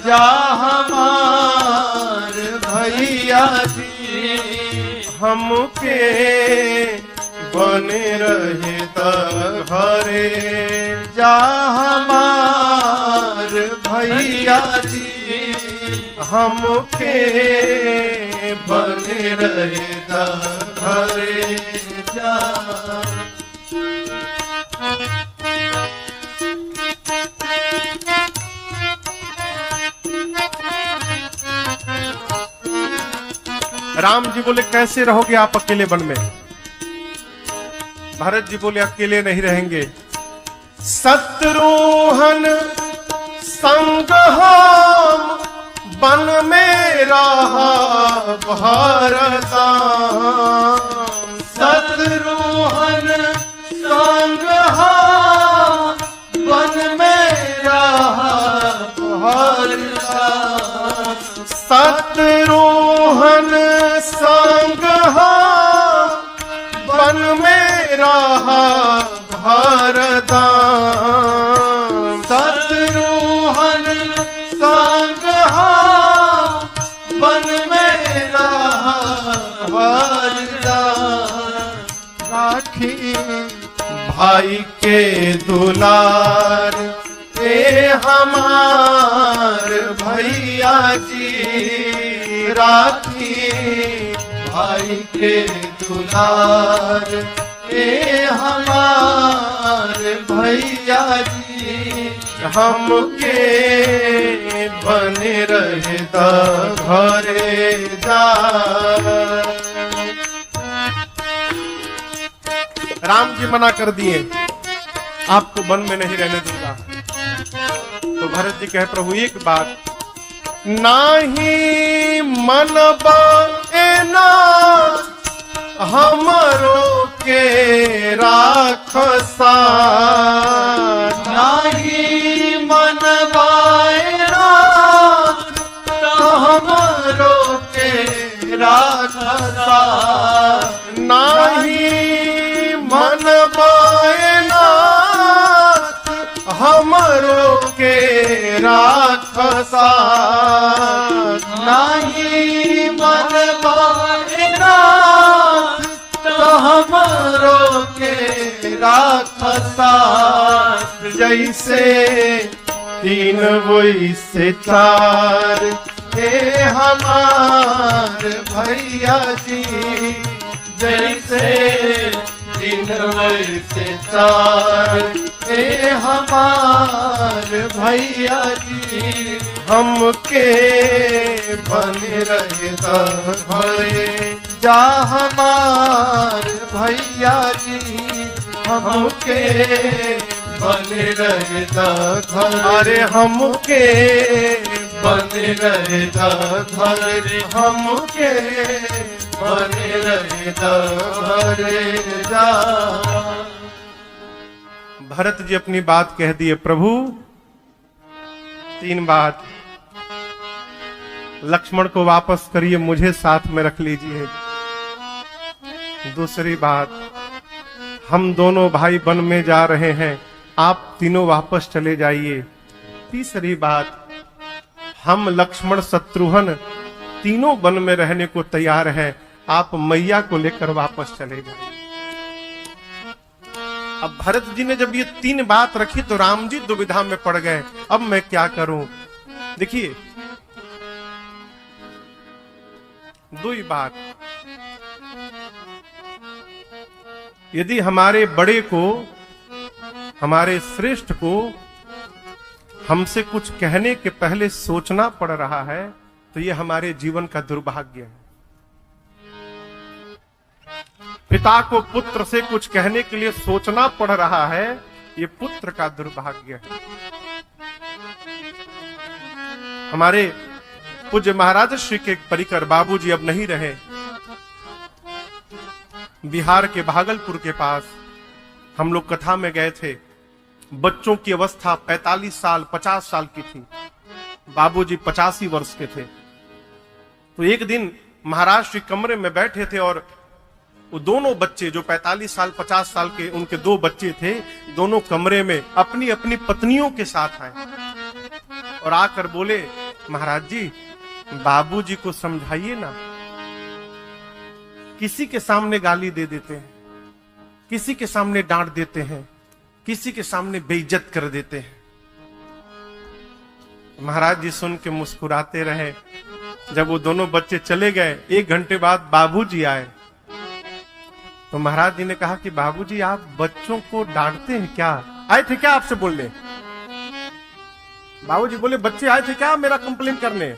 जा हमार भैया जी हमके बने रहे दा घरे, जा हमार भैया जी हमके बने रहे दा घरे, जा। राम जी बोले, कैसे रहोगे आप अकेले वन में? भरत जी बोले, अकेले नहीं रहेंगे, शत्रुघ्न संग हम वन में रहा भारता, शत्रुघ्न संग हम वन में रहा भारता, शत्रुघ्न संग हम वन में रहा भारता, शत्रुघ्न संग हम वन में रहा भारता, राखी भाई के दुलार ए हमार भैया जी, राखी भाई के दुलार ए हमार भैया जी हमके बने रहे दा घरे, जा। राम जी मना कर दिए, आपको वन में नहीं रहने दूंगा। तो भरत जी कहे, प्रभु एक बात, नाही मनबा एना हमरो के राखसा नाही मन बायनाथ हमरो के राखसा नाही मन बायनाथ हमरो के राखसा नाही मन बायनाथ हमरो के राखसा जैसे तीन वैसे चार हे हमार भैया जी जैसे दिन वैसे चार हे हमार भैया जी हमके बन रहता भरे जा हमार भैया जी हमके बन रहता घर अरे हमके बन रहता घर हमके बन रहता घर जा भरत जी अपनी बात कह दिए प्रभु। तीन बात, लक्ष्मण को वापस करिए, मुझे साथ में रख लीजिए। दूसरी बात, हम दोनों भाई वन में जा रहे हैं, आप तीनों वापस चले जाइए। तीसरी बात, हम लक्ष्मण शत्रुघ्न तीनों वन में रहने को तैयार हैं, आप मैया को लेकर वापस चले जाइए। अब भरत जी ने जब ये तीन बात रखी तो राम जी दुविधा में पड़ गए, अब मैं क्या करूं। देखिए दो ही बात, यदि हमारे बड़े को, हमारे श्रेष्ठ को हमसे कुछ कहने के पहले सोचना पड़ रहा है तो ये हमारे जीवन का दुर्भाग्य है। पिता को पुत्र से कुछ कहने के लिए सोचना पड़ रहा है, ये पुत्र का दुर्भाग्य है। हमारे पूज्य महाराज श्री के परिकर बाबूजी अब नहीं रहे। बिहार के भागलपुर के पास हम लोग कथा में गए थे। बच्चों की अवस्था 45 साल 50 साल की थी, बाबूजी 85 वर्ष के थे। तो एक दिन महाराज श्री कमरे में बैठे थे और वो दोनों बच्चे जो 45 साल 50 साल के, उनके दो बच्चे थे, दोनों कमरे में अपनी अपनी पत्नियों के साथ आए और आकर बोले, महाराज जी बाबूजी को समझाइए ना, किसी के सामने गाली दे देते हैं, किसी के सामने डांट देते हैं, किसी के सामने बेइज्जत कर देते हैं। महाराज जी सुन के मुस्कुराते रहे। जब वो दोनों बच्चे चले गए, 1 घंटे बाद बाबूजी आए तो महाराज जी ने कहा कि बाबूजी आप बच्चों को डांटते हैं क्या? आए थे क्या आपसे बोलने? बाबूजी बोले, बच्चे आए थे क्या मेरा कंप्लेन करने?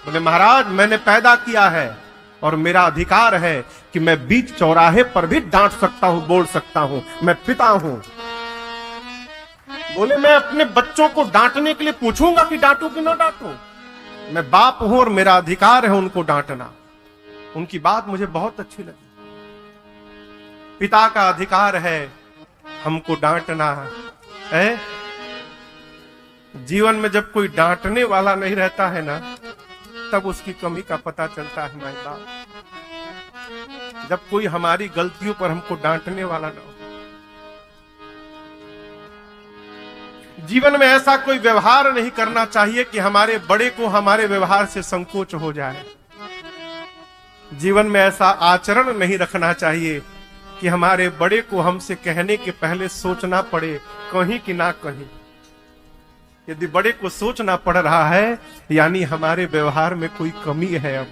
बोले, महाराज मैंने पैदा किया है और मेरा अधिकार है कि मैं बीच चौराहे पर भी डांट सकता हूं, बोल सकता हूं, मैं पिता हूं। बोले, मैं अपने बच्चों को डांटने के लिए पूछूंगा कि डांटू कि ना डांटू? मैं बाप हूं और मेरा अधिकार है उनको डांटना। उनकी बात मुझे बहुत अच्छी लगी। पिता का अधिकार है हमको डांटना है। जीवन में जब कोई डांटने वाला नहीं रहता है ना, तब उसकी कमी का पता चलता है माय बाप। जब कोई हमारी गलतियों पर हमको डांटने वाला ना हो। जीवन में ऐसा कोई व्यवहार नहीं करना चाहिए कि हमारे बड़े को हमारे व्यवहार से संकोच हो जाए। जीवन में ऐसा आचरण नहीं रखना चाहिए कि हमारे बड़े को हमसे कहने के पहले सोचना पड़े कहीं कि ना कहीं। यदि बड़े को सोचना पड़ रहा है, यानी हमारे व्यवहार में कोई कमी है। अब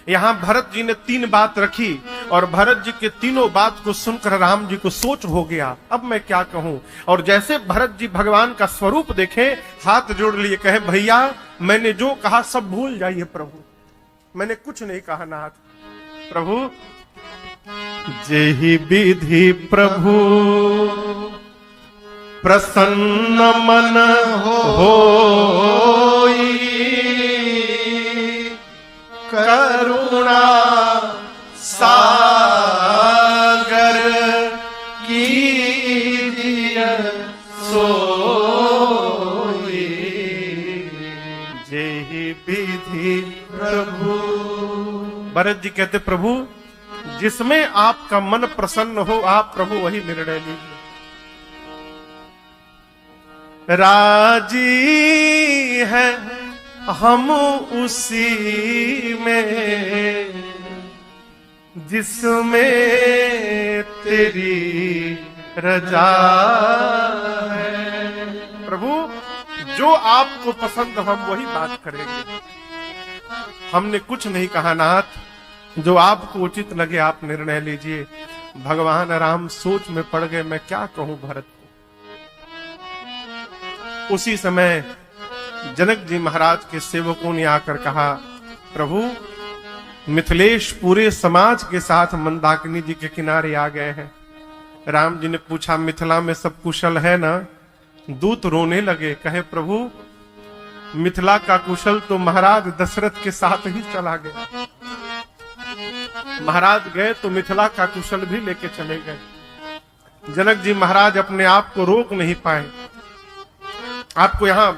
यहां भरत जी ने 3 बात रखी और भरत जी के तीनों बात को सुनकर राम जी को सोच हो गया, अब मैं क्या कहूं। और जैसे भरत जी भगवान का स्वरूप देखे, हाथ जोड़ लिए, कहे, भैया मैंने जो कहा सब भूल जाइए प्रभु, मैंने कुछ नहीं कहा नाथ। प्रभु जेहि विधि प्रभु प्रसन्न मन होई, करुणा सा विधि प्रभु। भरत जी कहते प्रभु जिसमें आपका मन प्रसन्न हो आप प्रभु वही निर्णय लीजिए। राजी है हम उसी में जिसमें तेरी रजा है। प्रभु जो आपको पसंद हम वही बात करेंगे। हमने कुछ नहीं कहा नाथ, जो आपको उचित लगे आप निर्णय लीजिए। भगवान राम सोच में पड़ गए, मैं क्या कहूं भरत को। उसी समय जनक जी महाराज के सेवकों ने आकर कहा प्रभु मिथिलेश पूरे समाज के साथ मंदाकिनी जी के किनारे आ गए हैं। राम जी ने पूछा मिथिला में सब कुशल है ना? दूत रोने लगे, कहे प्रभु मिथिला का कुशल तो महाराज दशरथ के साथ ही चला गया। महाराज गए तो मिथिला का कुशल भी लेके चले गए। जनक जी महाराज अपने आप को रोक नहीं पाए। आपको यहां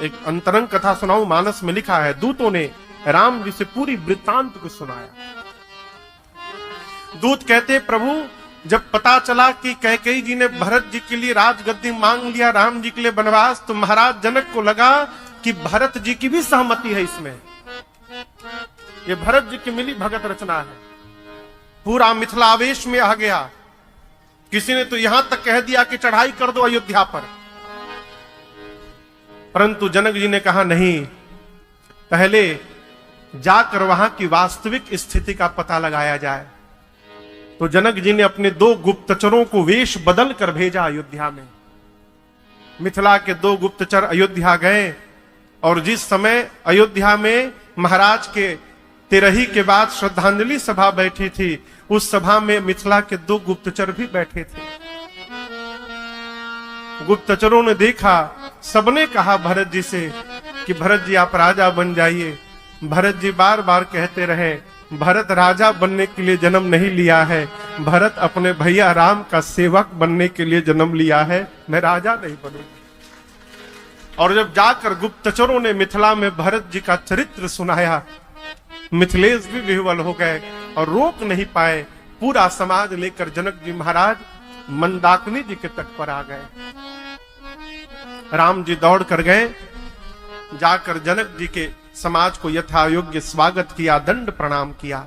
एक अंतरंग कथा सुनाऊं, मानस में लिखा है। दूतों ने राम जी से पूरी वृत्तांत को सुनाया। दूत कहते प्रभु जब पता चला कि कैकेयी जी ने भरत जी के लिए राजगद्दी मांग लिया, राम जी के लिए वनवास, तो महाराज जनक को लगा कि भरत जी की भी सहमति है इसमें। ये भरत जी की मिली भगत रचना है। पूरा मिथिला आवेश में आ गया। किसी ने तो यहां तक कह दिया कि चढ़ाई कर दो अयोध्या पर। परंतु जनक जी ने कहा नहीं, पहले जाकर वहां की वास्तविक स्थिति का पता लगाया जाए। तो जनक जी ने अपने 2 गुप्तचरों को वेश बदल कर भेजा अयोध्या में। मिथिला के 2 गुप्तचर अयोध्या गए और जिस समय अयोध्या में महाराज के तेरही के बाद श्रद्धांजलि सभा बैठी थी, उस सभा में मिथिला के 2 गुप्तचर भी बैठे थे। गुप्तचरों ने देखा, सबने कहा भरत जी से कि भरत जी आप राजा बन जाइए। भरत जी बार बार कहते रहे भरत राजा बनने के लिए जन्म नहीं लिया है, भरत अपने भैया राम का सेवक बनने के लिए जन्म लिया है, मैं राजा नहीं बनूंगा। और जब जाकर गुप्तचरों ने मिथिला में भरत जी का चरित्र सुनाया, मिथिलेश भी विह्वल हो गए और रोक नहीं पाए। पूरा समाज लेकर जनक जी महाराज मंदाकिनी जी के तट पर आ गए। राम जी दौड़ कर गए, जाकर जनक जी के समाज को यथा योग्य स्वागत किया, दंड प्रणाम किया,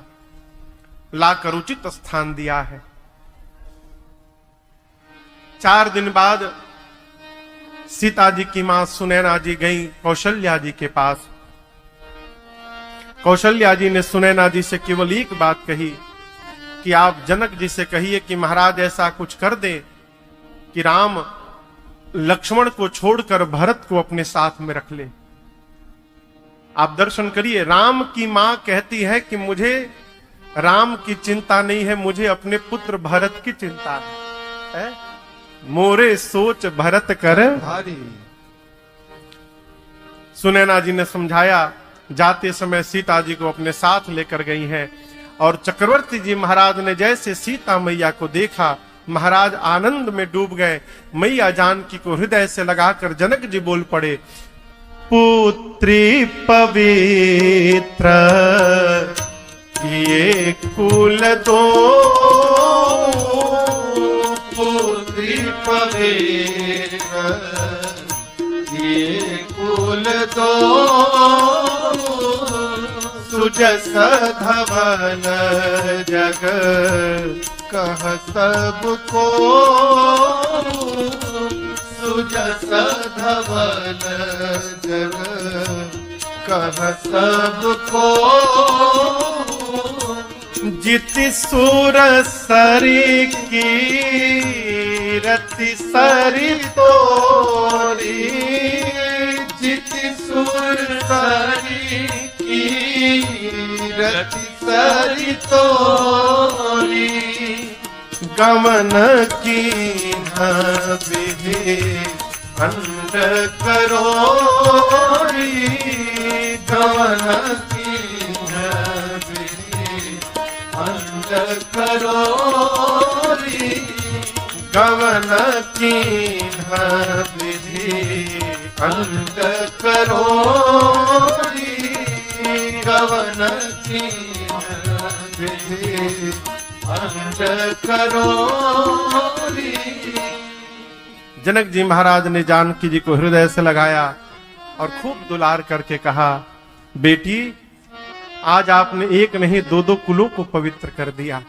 लाकर उचित स्थान दिया है। 4 दिन बाद सीता जी की मां सुनैना जी गई कौशल्या जी के पास। कौशल्या जी ने सुनैना जी से केवल एक बात कही कि आप जनक जी से कहिए कि महाराज ऐसा कुछ कर दे कि राम लक्ष्मण को छोड़कर भरत को अपने साथ में रख ले। आप दर्शन करिए, राम की मां कहती है कि मुझे राम की चिंता नहीं है, मुझे अपने पुत्र भरत की चिंता है। मोरे सोच भरत कर भारी। सुनैना जी ने समझाया। जाते समय सीता जी को अपने साथ लेकर गई हैं और चक्रवर्ती जी महाराज ने जैसे सीता मैया को देखा, महाराज आनंद में डूब गए। मैया जानकी को हृदय से लगाकर जनक जी बोल पड़े, पुत्री पवित्र ये कुल दो, पुत्री पवित्र ये कुल दो, सुजस धवन जग कह सबको, सुजस धवन जग कह सबको, जित सुर सरी की रति सरी तोरी, जित सुर सरी की रति सरी तोरी, गमन की विधि खंड करो, गमन की विधि खंड करो, गमन की विधि अंत करोरी कवन कीन्ह अंत करोरी। जनक जी महाराज ने जानकी जी को हृदय से लगाया और खूब दुलार करके कहा, बेटी आज आपने एक नहीं दो दो कुलों को पवित्र कर दिया।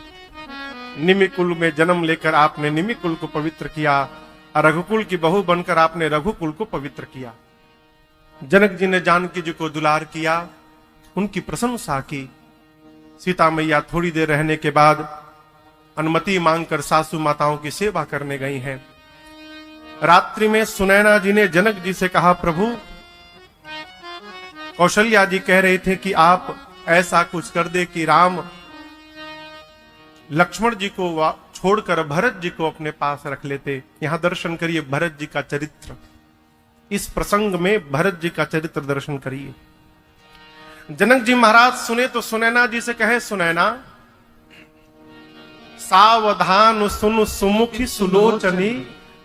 निमि कुल में जन्म लेकर आपने निमि कुल को पवित्र किया और रघुकुल की बहू बनकर आपने रघुकुल को पवित्र किया। जनक जी ने जानकी जी को दुलार किया, उनकी प्रशंसा की। सीता मैया थोड़ी देर रहने के बाद अनुमति मांगकर सासू माताओं की सेवा करने गई हैं। रात्रि में सुनैना जी ने जनक जी से कहा, प्रभु कौशल्या जी कह रहे थे कि आप ऐसा कुछ कर दे कि राम लक्ष्मण जी को छोड़कर भरत जी को अपने पास रख लेते। यहां दर्शन करिए भरत जी का चरित्र, इस प्रसंग में भरत जी का चरित्र दर्शन करिए। जनक जी महाराज सुने तो सुनैना जी से कहे, सुनैना सावधान सुन सुमुखी सुलोचनी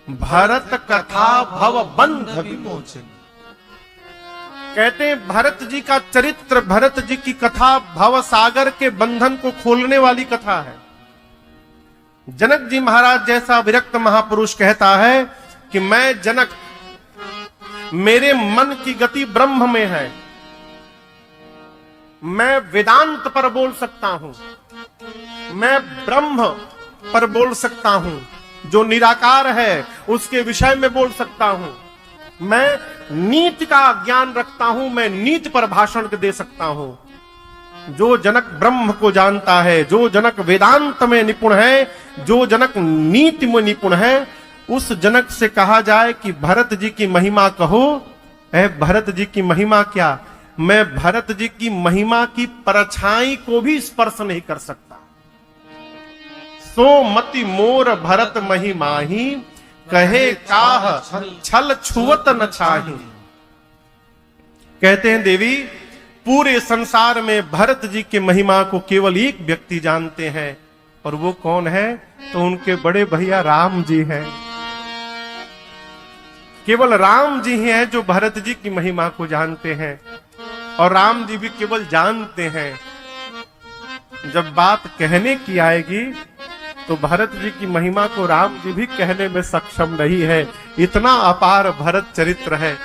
भरत कथा भव बंध विमोचन। कहते हैं भरत जी का चरित्र, भरत जी की कथा भव सागर के बंधन को खोलने वाली कथा है। जनक जी महाराज जैसा विरक्त महापुरुष कहता है कि मैं जनक, मेरे मन की गति ब्रह्म में है, मैं वेदांत पर बोल सकता हूं, मैं ब्रह्म पर बोल सकता हूं, जो निराकार है उसके विषय में बोल सकता हूं, मैं नीति का ज्ञान रखता हूं, मैं नीति पर भाषण दे सकता हूं। जो जनक ब्रह्म को जानता है, जो जनक वेदांत में निपुण है, जो जनक नीति में निपुण है, उस जनक से कहा जाए कि भरत जी की महिमा कहो। ऐ भरत जी की महिमा क्या, मैं भरत जी की महिमा की परछाई को भी स्पर्श नहीं कर सकता। सो मति मोर भरत महिमा ही कहे काह छल छुअत न चाही। कहते हैं देवी पूरे संसार में भरत जी के महिमा को केवल एक व्यक्ति जानते हैं, और वो कौन है? तो उनके बड़े भैया राम जी हैं। केवल राम जी ही हैं जो भरत जी की महिमा को जानते हैं, और राम जी भी केवल जानते हैं। जब बात कहने की आएगी तो भरत जी की महिमा को राम जी भी कहने में सक्षम नहीं है, इतना अपार भरत चरित्र है।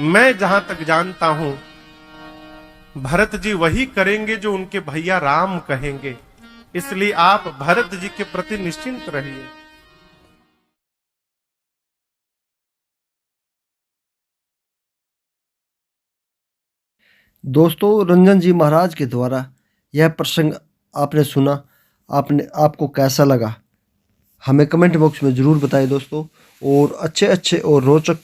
मैं जहां तक जानता हूं भरत जी वही करेंगे जो उनके भैया राम कहेंगे, इसलिए आप भरत जी के प्रति निश्चिंत रहिए। दोस्तों, रंजन जी महाराज के द्वारा यह प्रसंग आपने सुना, आपको कैसा लगा हमें कमेंट बॉक्स में ज़रूर बताएं दोस्तों। और अच्छे अच्छे और रोचक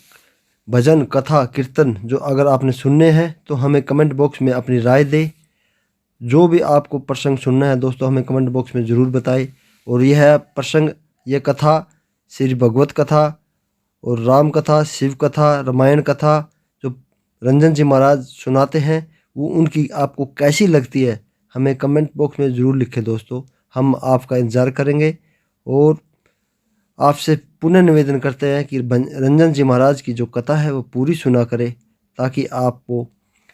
भजन कथा कीर्तन जो अगर आपने सुनने हैं तो हमें कमेंट बॉक्स में अपनी राय दें। जो भी आपको प्रसंग सुनना है दोस्तों हमें कमेंट बॉक्स में ज़रूर बताएं। और यह प्रसंग, यह कथा श्री भगवत कथा और राम कथा, शिव कथा, रामायण कथा जो रंजन जी महाराज सुनाते हैं वो उनकी आपको कैसी लगती है हमें कमेंट बॉक्स में ज़रूर लिखें दोस्तों। हम आपका इंतज़ार करेंगे और आपसे पुनः निवेदन करते हैं कि रंजन जी महाराज की जो कथा है वो पूरी सुना करें, ताकि आपको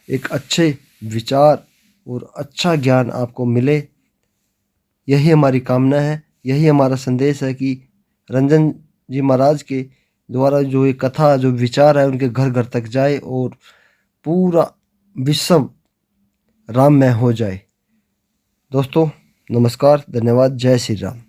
एक अच्छे विचार और अच्छा ज्ञान आपको मिले। यही हमारी कामना है, यही हमारा संदेश है कि रंजन जी महाराज के द्वारा जो ये कथा, जो विचार है उनके घर घर तक जाए और पूरा विश्व राममय हो जाए। दोस्तों नमस्कार, धन्यवाद, जय श्री राम।